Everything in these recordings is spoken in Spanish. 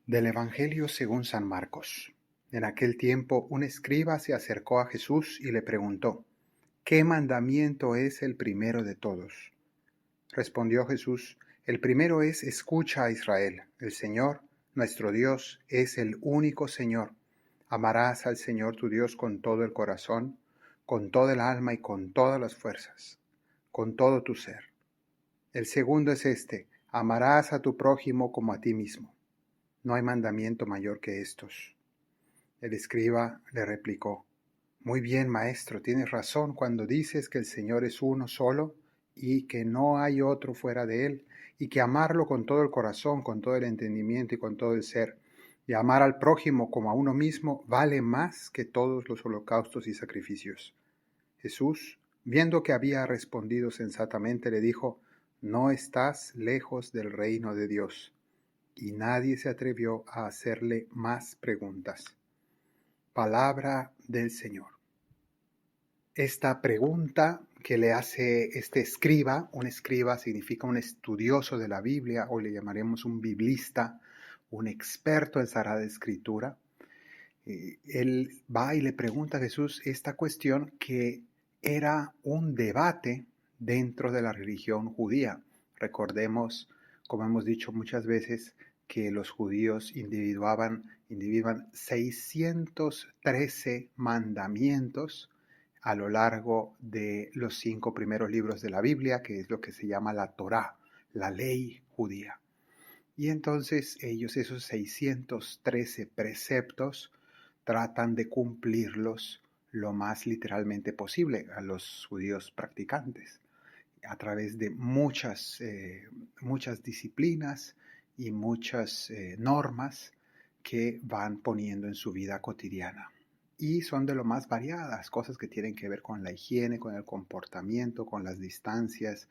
Del Evangelio según San Marcos. En aquel tiempo un escriba se acercó a Jesús y le preguntó: ¿Qué mandamiento es el primero de todos? Respondió Jesús: El primero es: Escucha a Israel, el Señor, nuestro Dios, es el único Señor. Amarás al Señor tu Dios con todo el corazón, con toda el alma y con todas las fuerzas, con todo tu ser. El segundo es este: amarás a tu prójimo como a ti mismo. No hay mandamiento mayor que estos. El escriba le replicó: Muy bien, maestro, tienes razón cuando dices que el Señor es uno solo y que no hay otro fuera de Él, y que amarlo con todo el corazón, con todo el entendimiento y con todo el ser, y amar al prójimo como a uno mismo, vale más que todos los holocaustos y sacrificios. Jesús, viendo que había respondido sensatamente, le dijo: No estás lejos del reino de Dios. Y nadie se atrevió a hacerle más preguntas. Palabra del Señor. Esta pregunta que le hace este escriba, un escriba significa un estudioso de la Biblia, o le llamaremos un biblista, un experto en Sagrada Escritura. Él va y le pregunta a Jesús esta cuestión que era un debate dentro de la religión judía. Recordemos, como hemos dicho muchas veces, que los judíos individuaban 613 mandamientos a lo largo de los 5 primeros libros de la Biblia, que es lo que se llama la Torá, la ley judía. Y entonces ellos, esos 613 preceptos, tratan de cumplirlos lo más literalmente posible a los judíos practicantes, a través de muchas disciplinas y muchas normas que van poniendo en su vida cotidiana. Y son de lo más variadas, cosas que tienen que ver con la higiene, con el comportamiento, con las distancias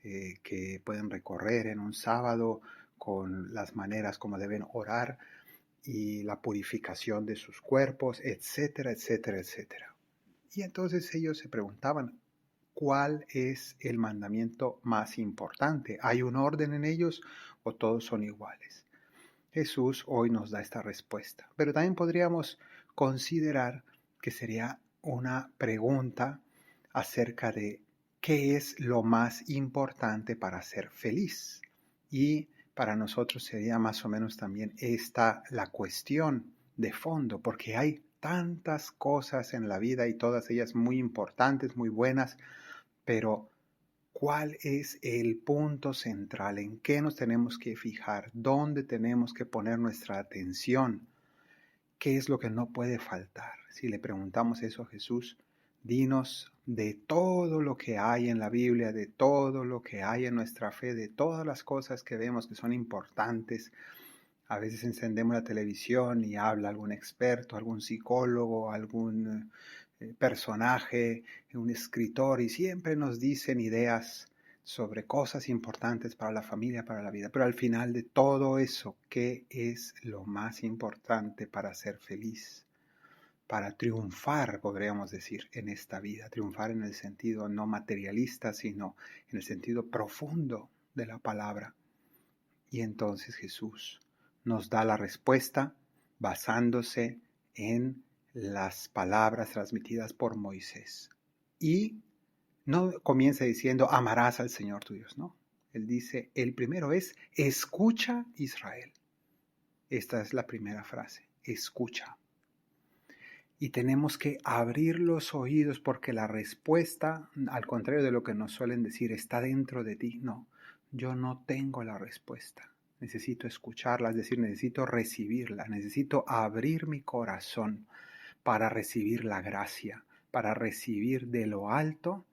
que pueden recorrer en un sábado, con las maneras como deben orar y la purificación de sus cuerpos, etcétera, etcétera, etcétera. Y entonces ellos se preguntaban: ¿cuál es el mandamiento más importante? ¿Hay un orden en ellos o todos son iguales? Jesús hoy nos da esta respuesta, pero también podríamos considerar que sería una pregunta acerca de qué es lo más importante para ser feliz. Y para nosotros sería más o menos también esta la cuestión de fondo, porque hay tantas cosas en la vida y todas ellas muy importantes, muy buenas, pero ¿cuál es el punto central? ¿En qué nos tenemos que fijar? ¿Dónde tenemos que poner nuestra atención? ¿Qué es lo que no puede faltar? Si le preguntamos eso a Jesús: dinos de todo lo que hay en la Biblia, de todo lo que hay en nuestra fe, de todas las cosas que vemos que son importantes. A veces encendemos la televisión y habla algún experto, algún psicólogo, algún personaje, un escritor, y siempre nos dicen ideas sobre cosas importantes para la familia, para la vida. Pero al final de todo eso, ¿qué es lo más importante para ser feliz? Para triunfar, podríamos decir, en esta vida. Triunfar en el sentido no materialista, sino en el sentido profundo de la palabra. Y entonces Jesús nos da la respuesta basándose en las palabras transmitidas por Moisés. Y no comienza diciendo: amarás al Señor tu Dios, no. Él dice, el primero es: escucha, Israel. Esta es la primera frase: escucha. Y tenemos que abrir los oídos, porque la respuesta, al contrario de lo que nos suelen decir, está dentro de ti. No, yo no tengo la respuesta. Necesito escucharla, es decir, necesito recibirla, necesito abrir mi corazón para recibir la gracia, para recibir de lo alto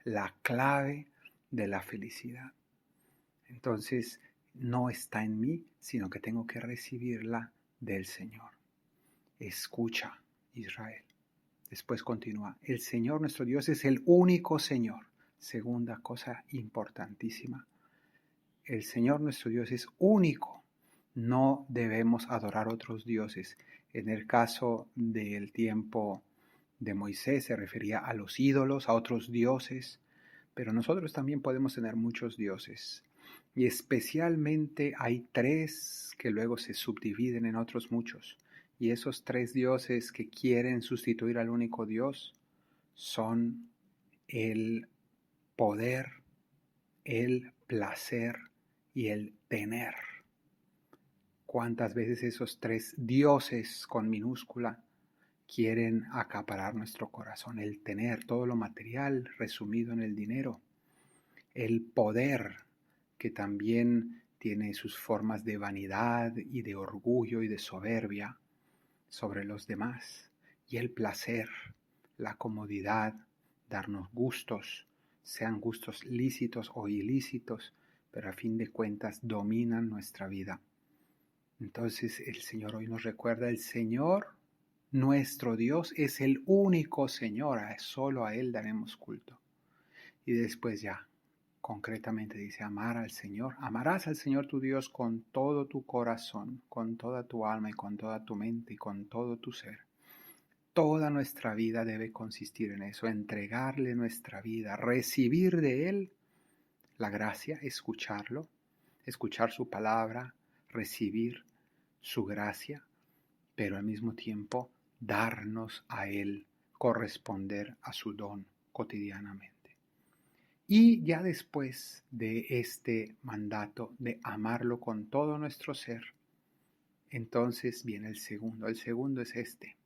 la clave de la felicidad. Entonces, no está en mí, sino que tengo que recibirla del Señor. Escucha, Israel. Después continúa: el Señor nuestro Dios es el único Señor. Segunda cosa importantísima: el Señor nuestro Dios es único. No debemos adorar otros dioses. En el caso del tiempo de Moisés se refería a los ídolos, a otros dioses, pero nosotros también podemos tener muchos dioses. Y especialmente hay tres que luego se subdividen en otros muchos. Y esos tres dioses que quieren sustituir al único Dios son el poder, el placer y el tener. ¿Cuántas veces esos tres dioses con minúscula quieren acaparar nuestro corazón? El tener, todo lo material resumido en el dinero. El poder, que también tiene sus formas de vanidad y de orgullo y de soberbia sobre los demás. Y el placer, la comodidad, darnos gustos, sean gustos lícitos o ilícitos, pero a fin de cuentas dominan nuestra vida. Entonces el Señor hoy nos recuerda, el Señor, nuestro Dios, es el único Señor, solo a Él daremos culto. Y después ya, concretamente dice, amar al Señor. Amarás al Señor tu Dios con todo tu corazón, con toda tu alma y con toda tu mente y con todo tu ser. Toda nuestra vida debe consistir en eso, entregarle nuestra vida, recibir de Él la gracia, escucharlo, escuchar su palabra, recibir su gracia, pero al mismo tiempo darnos a Él, corresponder a su don cotidianamente. Y ya después de este mandato de amarlo con todo nuestro ser, entonces viene el segundo. El segundo es este: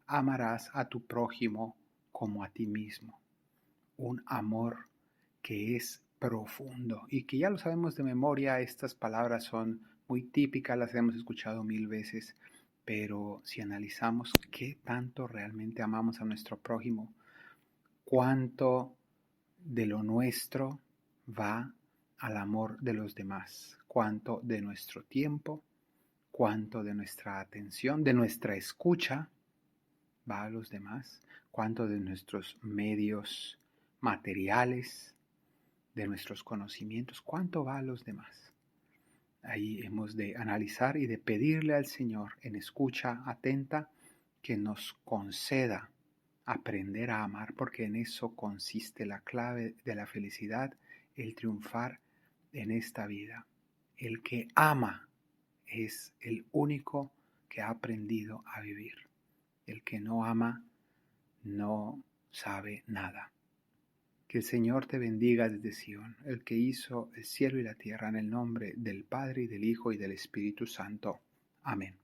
amarás a tu prójimo como a ti mismo. Un amor que es profundo y que ya lo sabemos de memoria. Estas palabras son muy típicas, las hemos escuchado 1000 veces, pero si analizamos qué tanto realmente amamos a nuestro prójimo, cuánto de lo nuestro va al amor de los demás, cuánto de nuestro tiempo, cuánto de nuestra atención, de nuestra escucha va a los demás, cuánto de nuestros medios materiales, de nuestros conocimientos, cuánto va a los demás. Ahí hemos de analizar y de pedirle al Señor en escucha atenta que nos conceda aprender a amar, porque en eso consiste la clave de la felicidad, el triunfar en esta vida. El que ama es el único que ha aprendido a vivir. El que no ama no sabe nada. Que el Señor te bendiga desde Sion, el que hizo el cielo y la tierra, en el nombre del Padre y del Hijo y del Espíritu Santo. Amén.